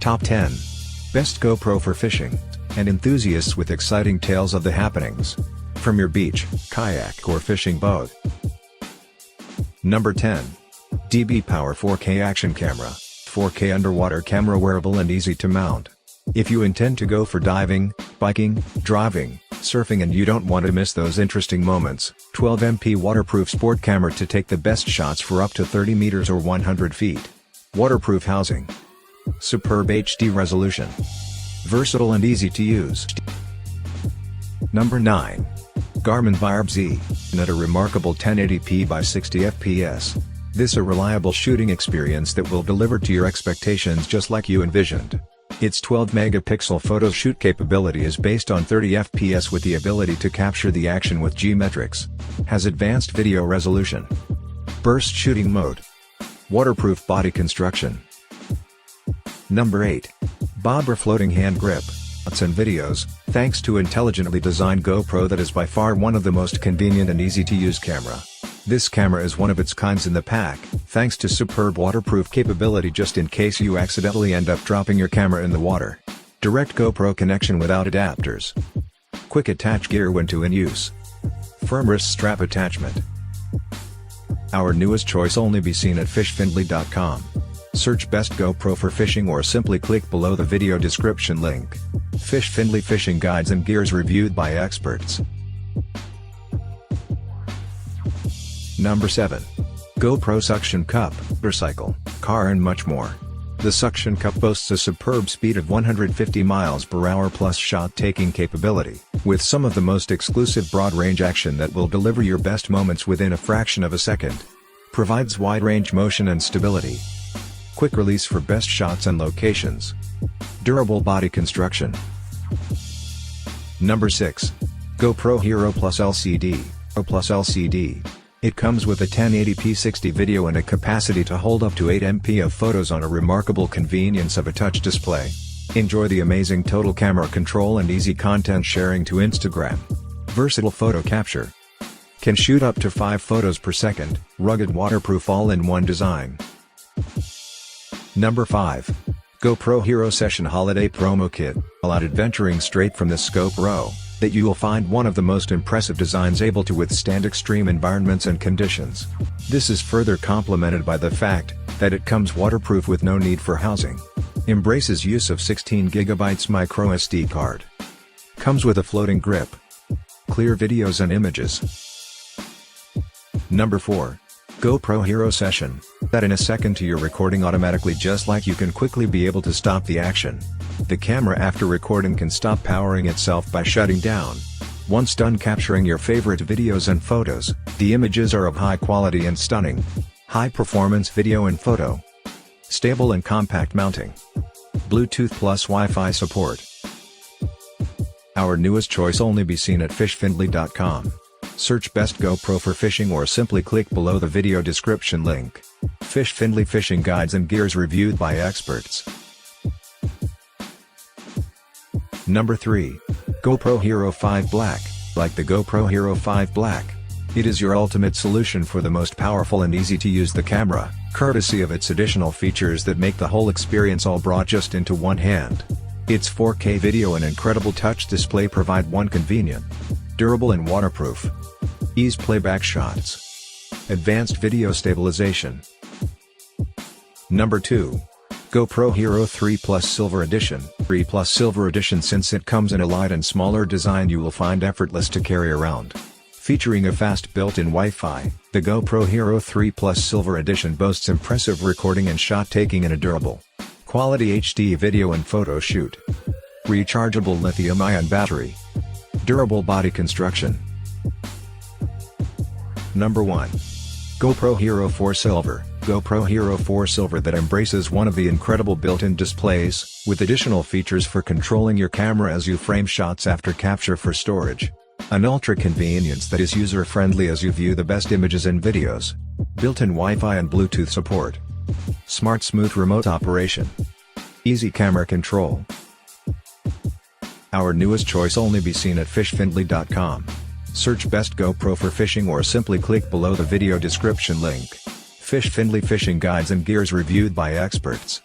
Top 10. Best GoPro for fishing, and enthusiasts with exciting tales of the happenings. From your beach, kayak or fishing boat. Number 10. DBPOWER 4K Action Camera. 4K underwater camera, wearable and easy to mount. If you intend to go for diving, biking, driving, surfing and you don't want to miss those interesting moments, 12MP waterproof sport camera to take the best shots for up to 30 meters or 100 feet. Waterproof housing. Superb HD resolution. Versatile and easy to use. Number 9. Garmin Virb XE, at a remarkable 1080p by 60 fps. This a reliable shooting experience that will deliver to your expectations just like you envisioned. Its 12-megapixel photo shoot capability is based on 30 fps with the ability to capture the action with G-metrics. Has advanced video resolution. Burst shooting mode. Waterproof body construction. Number 8. Bobber floating hand grip. And videos, thanks to intelligently designed GoPro that is by far one of the most convenient and easy to use camera. This camera is one of its kinds in the pack, thanks to superb waterproof capability just in case you accidentally end up dropping your camera in the water. Direct GoPro connection without adapters. Quick attach gear when in use. Firm wrist strap attachment. Our newest choice only be seen at fishfindly.com. Search Best GoPro for fishing or simply click below the video description link. Fishfindly fishing guides and gears reviewed by experts. Number 7. GoPro Suction Cup, motorcycle, car and much more. The Suction Cup boasts a superb speed of 150 miles per hour plus shot-taking capability, with some of the most exclusive broad-range action that will deliver your best moments within a fraction of a second. Provides wide-range motion and stability. Quick release for best shots and locations. Durable body construction. Number 6. GoPro Hero Plus LCD, Plus LCD. It comes with a 1080p 60 video and a capacity to hold up to 8MP of photos on a remarkable convenience of a touch display. Enjoy the amazing total camera control and easy content sharing to Instagram. Versatile photo capture. Can shoot up to 5 photos per second, rugged waterproof all-in-one design. Number 5. GoPro Hero Session Holiday Promo Kit, allowed adventuring straight from the GoPro, that you will find one of the most impressive designs able to withstand extreme environments and conditions. This is further complemented by the fact that it comes waterproof with no need for housing. Embraces use of 16GB micro SD card. Comes with a floating grip. Clear videos and images. Number 4. GoPro Hero Session, that in a second to your recording automatically just like you can quickly be able to stop the action. The camera after recording can stop powering itself by shutting down. Once done capturing your favorite videos and photos, the images are of high quality and stunning. High performance video and photo. Stable and compact mounting. Bluetooth plus Wi-Fi support. Our newest choice only be seen at fishfindly.com. Search Best GoPro for fishing or simply click below the video description link. Fishfindly fishing guides and gears reviewed by experts. Number 3. GoPro Hero 5 Black. Like the GoPro Hero 5 Black, it is your ultimate solution for the most powerful and easy to use the camera, courtesy of its additional features that make the whole experience all brought just into one hand. Its 4K video and incredible touch display provide one convenient, durable and waterproof. Ease playback shots. Advanced video stabilization. Number 2. GoPro Hero 3 Plus Silver Edition. 3 Plus Silver Edition. Since it comes in a light and smaller design you will find effortless to carry around. Featuring a fast built-in Wi-Fi, the GoPro Hero 3 Plus Silver Edition boasts impressive recording and shot taking and a durable, quality HD video and photo shoot. Rechargeable lithium-ion battery. Durable body construction. Number 1. GoPro Hero 4 Silver. GoPro Hero 4 Silver that embraces one of the incredible built-in displays, with additional features for controlling your camera as you frame shots after capture for storage. An ultra convenience that is user-friendly as you view the best images and videos. Built-in Wi-Fi and Bluetooth support. Smart smooth remote operation. Easy camera control. Our newest choice only be seen at fishfindly.com. Search Best GoPro for fishing or simply click below the video description link. Fishfindly fishing guides and gears reviewed by experts.